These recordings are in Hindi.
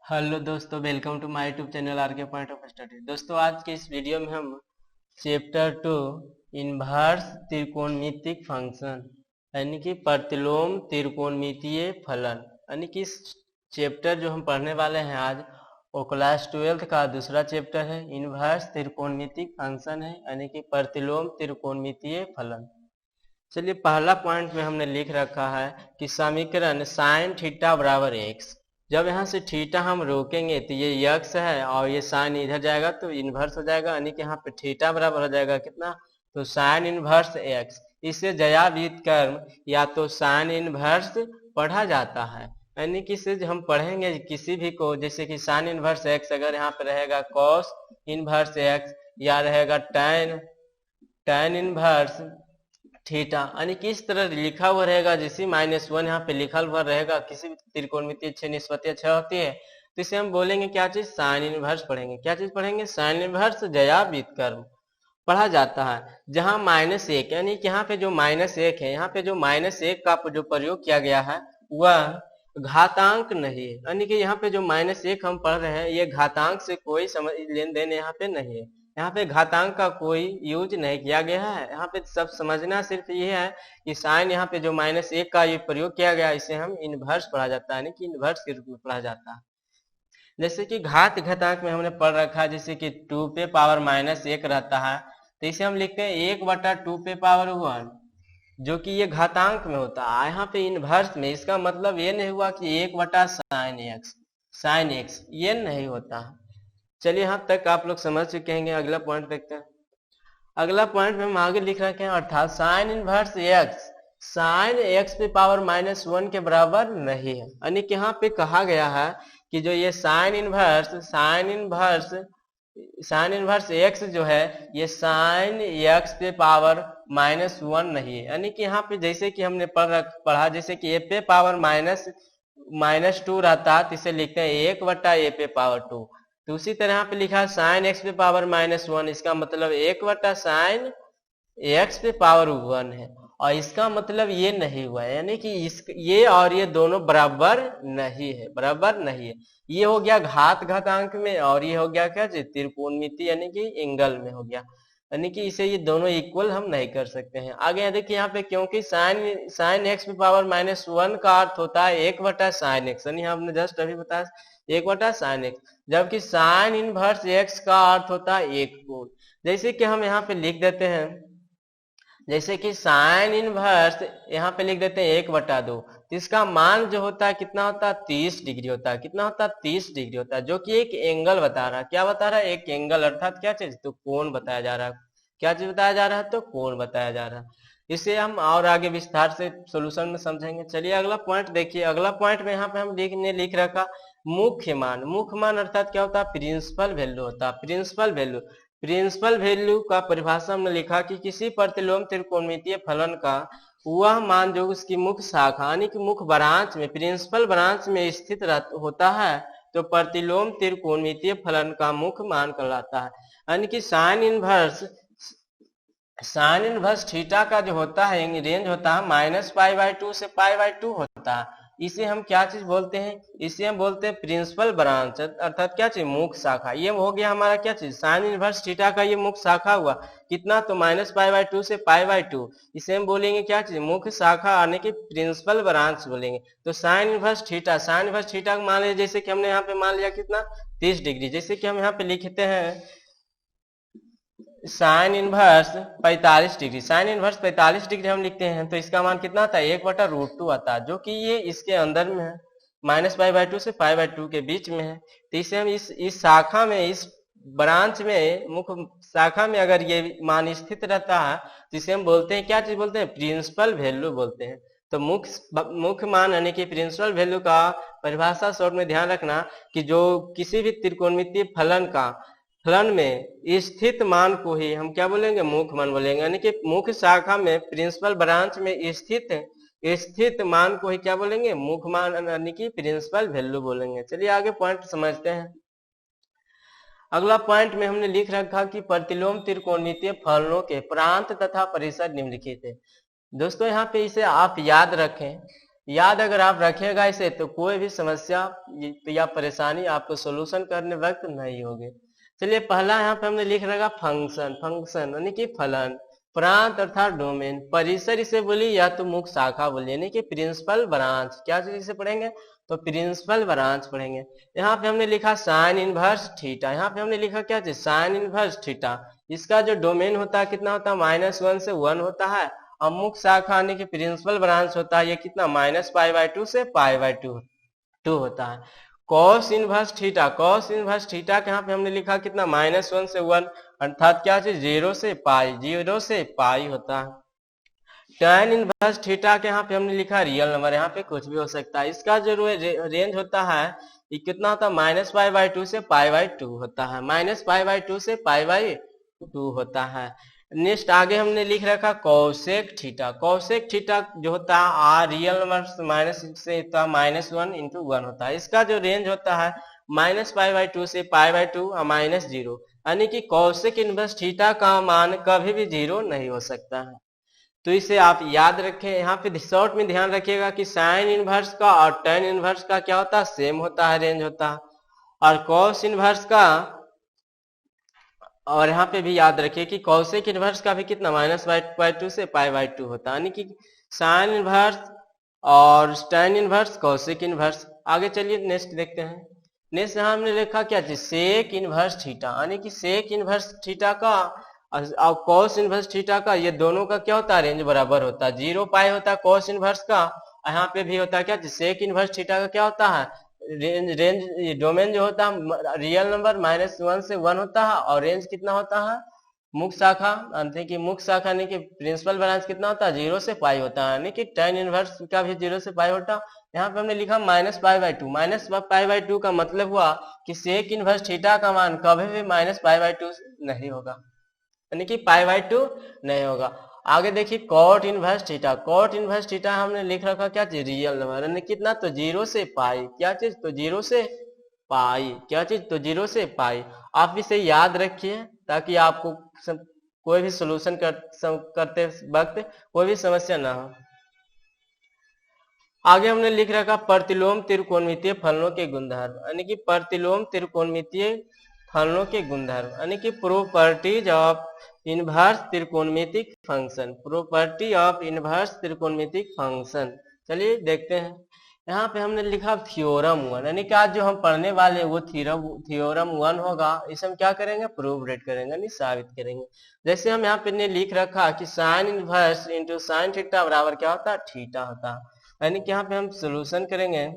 हेलो दोस्तों, welcome to my YouTube channel R K point of study. दोस्तों, आज के इस वीडियो में हम चैप्टर 2 इन्वर्स त्रिकोणमितिक फंक्शन यानी कि प्रतिलोम त्रिकोणमितीय फलन यानी कि इस चैप्टर जो हम पढ़ने वाले हैं आज वो क्लास 12th का दूसरा चैप्टर है। इन्वर्स त्रिकोणमितिक फंक्शन है यानी कि प्रतिलोम त्रिकोणमितीय फलन। चलिए, पहला पॉइंट में हमने लिख रखा है कि समीकरण साइन थीटा बराबर एक्स। जब यहाँ से थीटा हम रोकेंगे तो ये यक्स है और ये साइन इधर जाएगा तो इन्वर्स हो जाएगा, यानी कि यहाँ पे थीटा बराबर हो जाएगा कितना, तो साइन इन्वर्स एक्स। इसे जयावृत्त कर्म या तो साइन इन्वर्स पढ़ा जाता है, यानी कि इसे हम पढ़ेंगे किसी भी को, जैसे कि साइन इन्वर्स एक्स अगर यहाँ पे रहेगा कॉस इन्वर्स एक्स या रहेगा टैन इन्वर्स थीटा, यानी कि इस तरह लिखा हुआ रहेगा। जैसे -1 यहाँ पे लिखा हुआ रहेगा, किसी भी त्रिकोणमितीय छह निष्पत्ति छह होती है तो इसे हम बोलेंगे क्या चीज, साइन इनवर्स पढ़ेंगे। क्या चीज पढ़ेंगे, साइन इनवर्स जयावृत्त कर्म पढ़ा जाता है। जहाँ -1 यानी कि यहाँ पे जो -1 है, यहाँ पे जो -1 का जो प्रयोग किया गया है वह घातांक नहीं है, यानी कि यहाँ पे जो -1 हम पढ़ रहे हैं ये घातांक से कोई लेन देन यहाँ पे नहीं है। यहाँ पे घातांक का कोई यूज नहीं किया गया है। यहाँ पे सब समझना सिर्फ ये है कि साइन यहाँ पे जो -1 का ये प्रयोग किया गया इसे हम इनवर्स पढ़ा जाता है, यानी कि इनवर्स के रूप में पढ़ा जाता है। जैसे कि घातांक में हमने पढ़ रखा है, जैसे कि 2 पे पावर -1 रहता है तो इसे हम लिखते हैं 1/2 पे पावर 1, जो कि ये घातांक में होता है। यहाँ पे इनवर्स में इसका मतलब ये नहीं हुआ कि 1/sin x ये नहीं होता है। चलिए, यहाँ तक आप लोग समझ चुके हैं। अगला पॉइंट देखते हैं। अगला पॉइंट में हम आगे लिख रखे हैं, अर्थात sine inverse x sine x पे पावर -1 के बराबर नहीं है, यानी कि यहाँ पे कहा गया है कि जो ये साइन इनवर्स एक्स जो है ये साइन एक्स पे पावर -1 नहीं है। यानी कि यहाँ पे जैसे कि हमने पढ़ा जैसे कि ए पे पावर -2 रहता तो इसे लिखते हैं 1/a पे पावर 2। तो उसी तरह यहाँ पे लिखा है साइन एक्स पे पावर -1, इसका मतलब 1/sin एक्स पे पावर 1 है, और इसका मतलब ये नहीं हुआ है, यानी कि ये और ये दोनों बराबर नहीं है। ये हो गया घातांक में और ये हो गया क्या, त्रिकोणमिति यानी कि एंगल में हो गया, यानी कि इसे ये दोनों इक्वल हम नहीं कर सकते हैं। आगे देखिए यहाँ पे, क्योंकि साइन एक्स पे पावर -1 का अर्थ होता है 1/sin x, यानी हमने जस्ट अभी बताया 1/sin x, जबकि साइन इनवर्स एक्स का अर्थ होता है 1 कोण। जैसे कि हम यहाँ पे लिख देते हैं, जैसे कि साइन इनवर्स यहाँ पे लिख देते हैं 1/2, तो इसका मान जो होता है कितना होता है, 30 डिग्री होता है। कितना होता है, 30 डिग्री होता है, जो कि एक एंगल बता रहा है। क्या बता रहा है, एक एंगल, अर्थात क्या चीज, तो कोण बताया जा रहा है। क्या चीज बताया जा रहा है, तो कोण बताया जा रहा है। इसे हम और आगे विस्तार से सोल्यूशन में समझेंगे। चलिए अगला पॉइंट देखिए। अगला पॉइंट में यहाँ पे हम लिख रखा मुख्य मान अर्थात क्या होता है, प्रिंसिपल वैल्यू होता है। प्रिंसिपल वैल्यू का परिभाषा में लिखा कि किसी प्रतिलोम त्रिकोणमितीय फलन का वह मान जो उसकी मुख्य शाखा यानी कि मुख्य ब्रांच में, प्रिंसिपल ब्रांच में स्थित होता है तो प्रतिलोम त्रिकोणमितीय फलन का मुख्य मान कहलाता है। यानी कि साइन इनवर्स थीटा का जो होता है रेंज होता है -π/2 से π/2 होता है। इसे हम क्या चीज बोलते हैं, इसे हम बोलते हैं प्रिंसिपल ब्रांच, अर्थात क्या चीज, मुख्य शाखा। ये हो गया हमारा क्या चीज, साइन इनवर्स थीटा का ये मुख्य शाखा हुआ कितना, तो -π/2 से π/2। इसे हम बोलेंगे क्या चीज, मुख्य शाखा, यानी कि प्रिंसिपल ब्रांच बोलेंगे। तो साइन इनवर्स थीटा को मान लिया, जैसे कि हमने यहाँ पे मान लिया कितना, 30 डिग्री। जैसे कि हम यहाँ पे लिखते हैं sine inverse 45 degree, sine inverse 45 degree हम लिखते हैं तो इसका मान कितना आता है, 1/√2 आता है, जो कि ये इसके अंदर में है, -π/2 से π/2 के बीच में है। तो इसे हम इस शाखा में, इस ब्रांच में, मुख्य शाखा में अगर ये मान स्थित रहता है तो इसे हम बोलते हैं, क्या चीज बोलते हैं, प्रिंसिपल वैल्यू बोलते हैं। तो मुख्य मान यानी कि प्रिंसिपल वैल्यू का परिभाषा शॉर्ट में ध्यान रखना कि जो किसी भी त्रिकोणमितीय फलन में स्थित मान को ही हम क्या बोलेंगे, मुख्य मान बोलेंगे। यानी कि मुख्य शाखा में, प्रिंसिपल ब्रांच में स्थित मान को ही क्या बोलेंगे, मुख्य मान, यानी कि प्रिंसिपल वैल्यू बोलेंगे। चलिए आगे पॉइंट समझते हैं। अगला पॉइंट में हमने लिख रखा कि प्रतिलोम त्रिकोणमितीय फलनों के प्रांत तथा परिसर निम्नलिखित है। दोस्तों यहाँ पे इसे आप याद रखें, याद अगर आप रखेगा इसे तो कोई भी समस्या या परेशानी आपको सोल्यूशन करने वक्त नहीं होगी। चलिए पहला यहाँ पे हमने लिख रखा फंक्शन, फंक्शन यानी कि फलन, प्रांत अर्थात डोमेन, परिसर इसे बोली या तो मुख्य शाखा बोली यानी कि प्रिंसिपल ब्रांच। क्या चीज इसे पढ़ेंगे तो प्रिंसिपल ब्रांच पढ़ेंगे। यहाँ पे हमने लिखा साइन इनवर्स थीटा, यहाँ पे हमने लिखा क्या चीज साइन इनवर्स थीटा। इसका जो डोमेन होता है कितना होता है -1 से 1 होता है, और मुख्य शाखा यानी कि प्रिंसिपल ब्रांच होता है ये कितना -π/2 से π/2 होता है। Cos inverse theta, cos inverse theta के यहाँ पे हमने लिखा कितना -1 से 1 अर्थात क्या चीज 0 से पाई होता है। tan इनवर्स थीटा के यहाँ पे हमने लिखा रियल नंबर, यहाँ पे कुछ भी हो सकता है। इसका जो रेंज होता है ये कितना होता है -π/2 से π/2 होता है, -π/2 से π/2 होता है। नेक्स्ट आगे हमने लिख रखा कौसेक थीटा, कौसेक थीटा जो होता है आर रियल नंबर माइनस से -1 × 1 होता है। इसका जो रेंज होता है -π/2 से π/2 और -0 यानी कि कौसेक इनवर्स थीटा का मान कभी भी 0 नहीं हो सकता है। तो इसे आप याद रखें। यहाँ पे शॉर्ट में ध्यान रखिएगा कि साइन इनवर्स का और टेन इनवर्स का क्या होता है सेम होता है, रेंज होता है। और कॉस इनवर्स का और यहाँ पे भी याद रखिए कि कौसेक इनवर्स का भी कितना -π/2 से π/2 होता है, यानी कि साइन इनवर्स और टेन इनवर्स कौसेक इनवर्स। आगे चलिए नेक्स्ट देखते हैं। नेक्स्ट यहाँ हमने लिखा क्या चीज सेक इनवर्स थीटा, यानी कि सेक इनवर्स थीटा का और कॉस इनवर्स थीटा का ये दोनों का क्या होता है रेंज बराबर होता है। 0π होता है कॉस इनवर्स का, यहाँ पे भी होता है क्या सेक इनवर्स थीटा का क्या होता है रेंज डोमेन जो होता है रियल नंबर -1 से 1 होता है, और रेंज कितना होता है मुख्य शाखा यानी कि मुख्य शाखा यानी कि प्रिंसिपल ब्रांच कितना होता है 0 से पाई होता है, यानी कि tan इनवर्स का भी 0 से पाई होता है। यहाँ पे हमने लिखा -π/2, -π/2 का मतलब हुआ कि सेक इनवर्स थीटा का मान कभी भी -π/2 नहीं होगा, यानी कि π/2 नहीं होगा। आगे देखिए cot inverse theta, cot inverse theta हमने लिख रखा क्या चीज रियल नंबर यानी कितना तो 0 से पाई, क्या चीज तो 0 से पाई, क्या चीज तो 0 से पाई। आप इसे याद रखिए ताकि आपको कोई भी सोल्यूशन करते वक्त कोई भी समस्या ना हो। आगे हमने लिख रखा प्रतिलोम त्रिकोणमितीय फलनों के गुणधर्म, यानी कि प्रतिलोम त्रिकोणमितीय फलनों के गुणधर्म यानी कि प्रॉपर्टीज ऑफ इनवर्स त्रिकोणमितिक फंक्शन, प्रॉपर्टी ऑफ इनवर्स त्रिकोणमितिक फंक्शन। चलिए देखते हैं। यहाँ पे हमने लिखा थ्योरम 1, यानी कि आज जो हम पढ़ने वाले वो थ्योरम 1 होगा। इसे हम क्या करेंगे प्रूव करेंगे यानी साबित करेंगे। जैसे हम यहाँ पे ने लिख रखा कि sine inverse into sine theta बराबर क्या होता है थीटा होता है, यानी कि यहाँ पे हम सोल्यूशन करेंगे।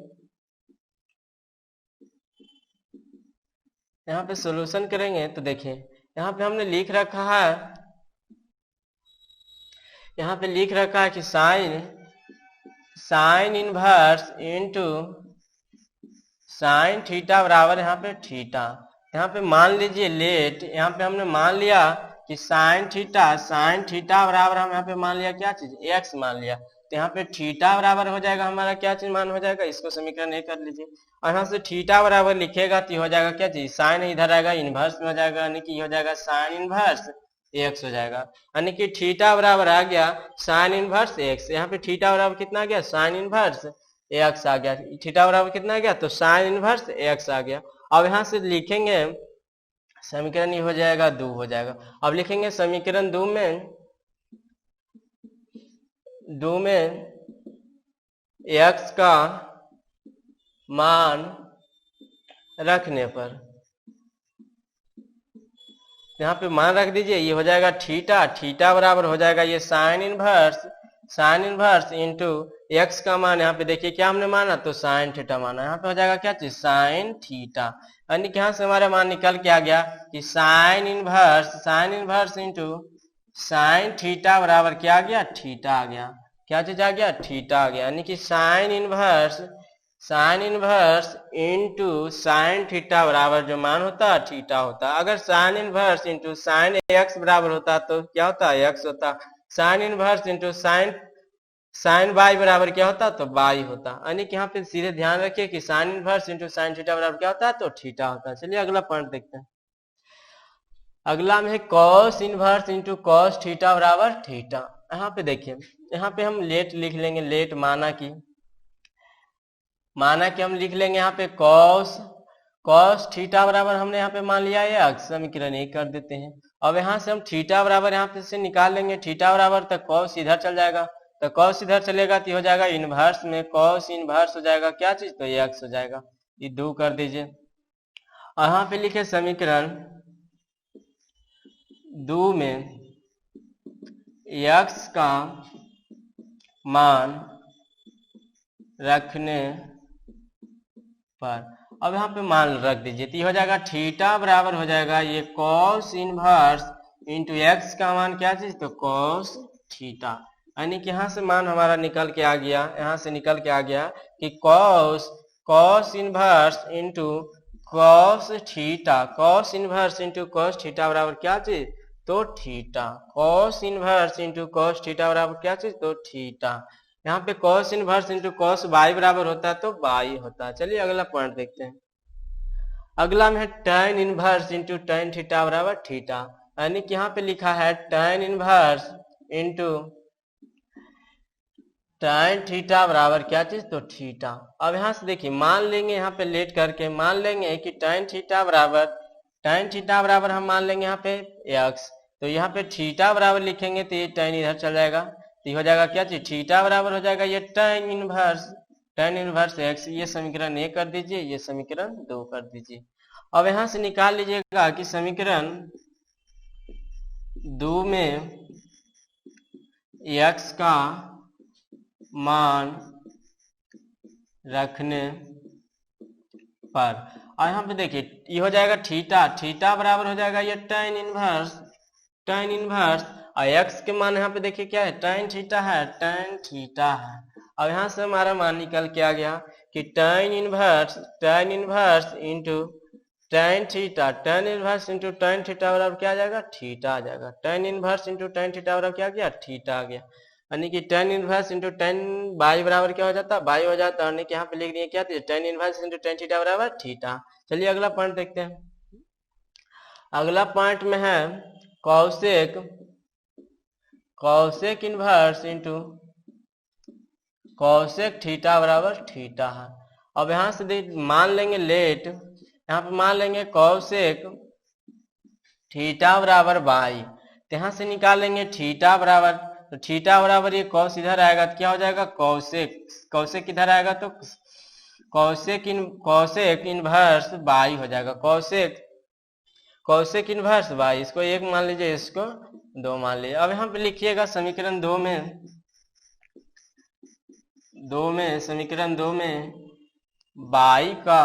यहाँ पे सोल्यूशन करेंगे तो देखिए यहाँ पे हमने लिख रखा है, यहाँ पे लिख रखा है कि sine inverse into sine theta बराबर यहाँ पे थीटा। यहाँ पे मान लीजिए लेट, यहाँ पे हमने मान लिया कि साइन थीटा बराबर हम यहाँ पे मान लिया क्या चीज x मान लिया, तो यहाँ पे थीटा बराबर हो जाएगा हमारा क्या चीज मान हो जाएगा, इसको समीकरण एक कर लीजिए। और यहाँ से थीटा बराबर लिखेगा तो हो जाएगा क्या चीज साइन इधर आएगा इनवर्स में हो जाएगा, यानी कि हो जाएगा साइन इनवर्स x हो जाएगा, यानी कि थीटा बराबर आ गया साइन इनवर्स x। यहाँ पे थीटा बराबर कितना आ गया साइन इनवर्स x आ गया, थीटा बराबर कितना आ गया तो साइन इनवर्स x आ गया। अब यहाँ से लिखेंगे समीकरण ये हो जाएगा 2 हो जाएगा। अब लिखेंगे समीकरण 2 में x का मान रखने पर, यहाँ पे मान रख दीजिए ये हो जाएगा थीटा बराबर हो जाएगा ये साइन इनवर्स इंटू एक्स का मान यहाँ पे देखिए क्या हमने माना तो साइन थीटा माना, यहाँ पे हो जाएगा क्या चीज साइन थीटा, यानी कि यहाँ से हमारा मान निकल के आ गया कि sine inverse into sine theta बराबर क्या आ गया थीटा आ गया, क्या चीज आ गया थीटा आ गया, यानी कि sine inverse into sine theta बराबर जो मान होता है थीटा होता। अगर sine inverse into sine x बराबर होता तो क्या होता एक्स होता, sine inverse into sine by बराबर क्या होता तो बाई होता, यानी कि यहाँ पे सीधे ध्यान रखिए कि sine inverse into sine theta बराबर क्या होता है तो थीटा होता है। चलिए अगला पॉइंट देखते हैं। अगला में है cos inverse into cos theta बराबर थीटा। यहाँ पे देखिए यहाँ पे हम लेट लिख लेंगे, लेट माना कि माना कि हम लिख लेंगे यहाँ पे कॉस थीटा बराबर हमने यहाँ पे मान लिया एक्स, समीकरण 1 कर देते हैं। अब यहाँ से हम थीटा बराबर यहाँ पे से निकाल लेंगे, थीटा बराबर तक कॉस इधर चल जाएगा, तो कॉस इधर चलेगा तो हो जाएगा इनवर्स में कॉस इनवर्स हो जाएगा क्या चीज, तो ये एक्स हो जाएगा। ये 2 कर दीजिए और यहाँ पे लिखे समीकरण 2 में एक्स का मान रखने पर, अब यहाँ पे मान रख दीजिए तो हो जाएगा थीटा बराबर हो जाएगा ये कॉस इनवर्स इंटू एक्स का मान क्या चीज, तो कॉस थीटा। यानी कि यहाँ से मान हमारा निकल के आ गया, यहाँ से निकल के आ गया कि cos inverse into cos theta, cos inverse into cos theta बराबर क्या चीज, तो theta. Cos inverse into cos theta बराबर क्या चीज, तो थीटा। यहाँ पे cos inverse into cos by बराबर होता है तो बाई होता है। चलिए अगला पॉइंट देखते हैं। अगला में है tan inverse into tan theta बराबर थीटा, यानी कि यहाँ पे लिखा है tan inverse into tan theta बराबर क्या चीज, तो थीटा। अब यहाँ से देखिए मान लेंगे, यहाँ पे लेट करके मान लेंगे कि tan थीटा बराबर हम मान लेंगे यहाँ पे x, तो यहाँ पे थीटा बराबर लिखेंगे तो ये tan इधर चल जाएगा, तो हो जाएगा क्या चीज, थीटा बराबर हो जाएगा ये tan इनवर्स x। ये समीकरण 1 कर दीजिए, ये समीकरण 2 कर दीजिए। अब यहां से निकाल लीजिएगा कि समीकरण 2 में x का मान रखने पर, और यहाँ पे देखिए ये हो जाएगा थीटा बराबर हो जाएगा ये tan इनवर्स, और x के मान यहाँ पे देखिए क्या है, tan थीटा है। अब यहाँ से हमारा मान निकल के आ गया कि tan inverse into tan theta, बराबर क्या आ जाएगा, थीटा आ जाएगा। tan inverse into tan theta बराबर क्या आ गया, थीटा आ गया। यानी कि tan inverse into tan by बराबर क्या हो जाता है, बाई हो जाता है। यानी कि यहाँ पे लिख दिए क्या, tan inverse into tan theta बराबर थीटा। चलिए अगला पॉइंट देखते हैं। अगला पॉइंट में है cosec inverse into cosec theta बराबर थीटा है। अब यहां से मान लेंगे लेट, यहाँ पे मान लेंगे कॉसेक थीटा बराबर बाई, तो यहाँ से निकालेंगे थीटा बराबर, तो थीटा बराबर ये कॉस इधर आएगा तो क्या हो जाएगा, कॉसेक इधर आएगा तो कॉसेक इनवर्स बाई हो जाएगा। कॉसेक इनवर्स बाई, इसको 1 मान लीजिए, इसको 2 मान लीजिए। अब यहाँ पे लिखिएगा समीकरण 2 में बाई का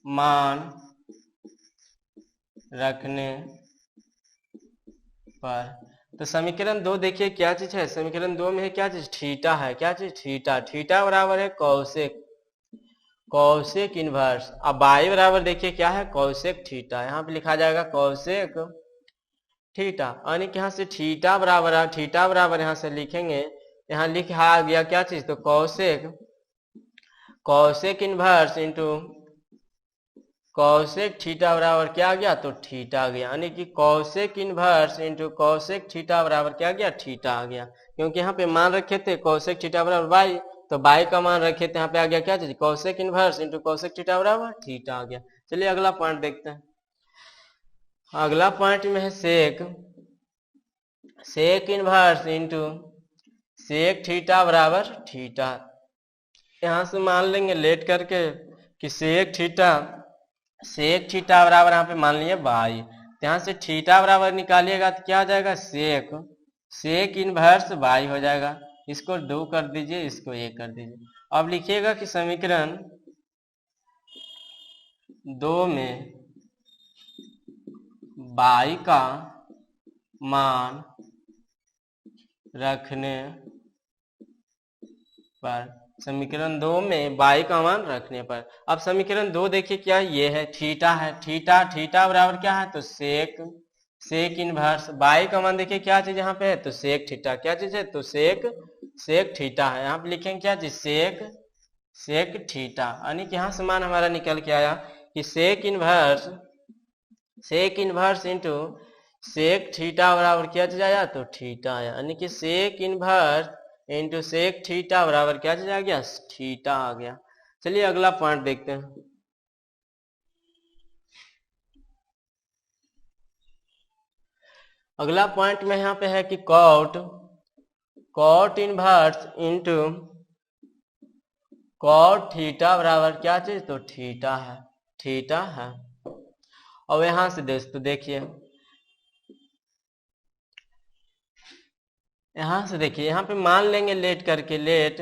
मान रखने पर, तो समीकरण 2 देखिए क्या चीज है, समीकरण 2 में है क्या चीज, थीटा है। क्या चीज, थीटा बराबर है कॉसेक इनवर्स, अब बाई बराबर देखिए क्या है, कॉसेक थीटा। यहाँ पे लिखा जाएगा कॉसेक थीटा, यानी कि यहाँ से थीटा बराबर यहाँ से लिखेंगे, यहाँ लिखा आ गया क्या चीज, तो cosec inverse into cosec theta बराबर क्या आ गया, तो थीटा आ गया। यानी कि cosec inverse into cosec theta बराबर क्या आ गया, थीटा आ गया। क्योंकि यहाँ पे मान रखे थे कॉसेक थीटा बराबर बाई, तो बाई का मान रखे थे, यहाँ पे आ गया क्या चीज, cosec inverse into cosec theta बराबर थीटा आ गया। चलिए अगला पॉइंट देखते हैं। अगला पॉइंट में है sec inverse into sec theta बराबर थीटा। यहां से मान लेंगे लेट करके कि सेक थीटा बराबर यहाँ पे मान लिए बाई, यहाँ से थीटा बराबर निकालिएगा तो क्या आ जाएगा, सेक इनवर्स बाई हो जाएगा। इसको 2 कर दीजिए, इसको 1 कर दीजिए। अब लिखिएगा कि समीकरण 2 में बाई का मान रखने पर, समीकरण 2 में बाई का मान रखने पर। अब समीकरण 2 देखिए क्या ये है, थीटा बराबर क्या है, तो सेक इनवर्स, बाई का मान देखिए क्या चीज यहाँ पे है, तो सेक थीटा। क्या चीज है, तो सेक थीटा है। यहाँ पे लिखेंगे क्या चीज, सेक थीटा। यानी कि यहाँ से मान हमारा निकल के आया कि sec inverse into sec theta बराबर क्या चीज आया, तो थीटा आया। यानी कि sec inverse into sec theta बराबर क्या चीज आ गया, थीटा आ गया। चलिए अगला पॉइंट देखते हैं। अगला पॉइंट में यहाँ पे है कि cot inverse into cot theta बराबर क्या चीज, तो थीटा है, थीटा है। और यहां से दोस्तों देखिए, यहां से देखिए, यहाँ पे मान लेंगे लेट करके, लेट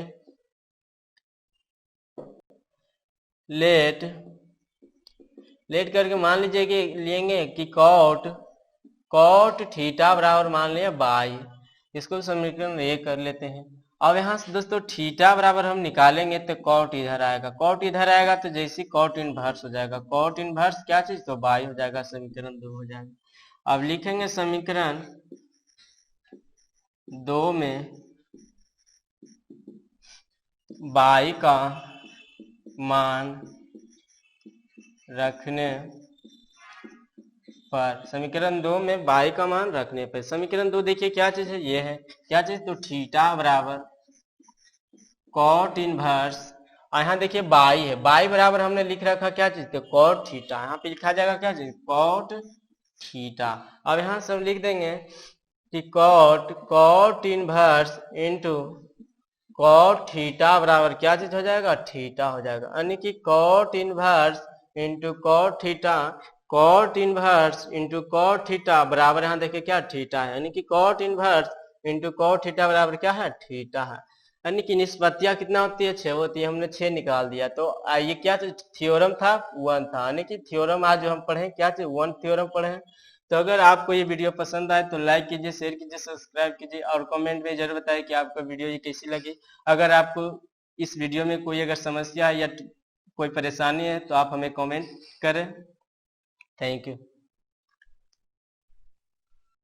करके मान लीजिए कि लेंगे कि कॉट थीटा बराबर मान लिया बाई। इसको समीकरण ये कर लेते हैं। अब यहाँ से दोस्तों थीटा बराबर हम निकालेंगे तो कॉट इधर आएगा, कॉट इधर आएगा तो जैसे कॉट इनवर्स हो जाएगा, कॉट इनवर्स क्या चीज, तो बाई हो जाएगा, समीकरण 2 हो जाएगा। अब लिखेंगे समीकरण 2 में बाई का मान रखने पर, समीकरण 2 में बाई का मान रखने पर, समीकरण 2 देखिए क्या चीज है, ये है क्या चीज, तो थीटा बराबर कॉट इनवर्स, और यहाँ देखिए बाई है, बाई बराबर हमने लिख रखा क्या चीज, तो कॉट थीटा, यहाँ पे लिखा जाएगा क्या चीज, कॉट थीटा। अब यहाँ सब लिख देंगे कि cot inverse into cot theta बराबर क्या चीज हो जाएगा, थीटा हो जाएगा, यानी कि cot inverse into cot theta, cot inverse into cot theta बराबर यहाँ देखिए क्या, थीटा है, यानी कि cot inverse into cot theta बराबर क्या है, थीटा है। यानी कि निष्पत्तियां कितना होती है, 6 होती है, हमने 6 निकाल दिया। तो ये क्या थ्योरम था, 1 था, यानी कि थ्योरम आज जो हम पढ़े क्या थे, 1 थ्योरम पढ़े हैं। तो अगर आपको ये वीडियो पसंद आए तो लाइक कीजिए, शेयर कीजिए, सब्सक्राइब कीजिए और कमेंट में जरूर बताएं कि आपको वीडियो ये कैसी लगी। अगर आपको इस वीडियो में कोई अगर समस्या है या कोई परेशानी है तो आप हमें कमेंट करें। Thank you.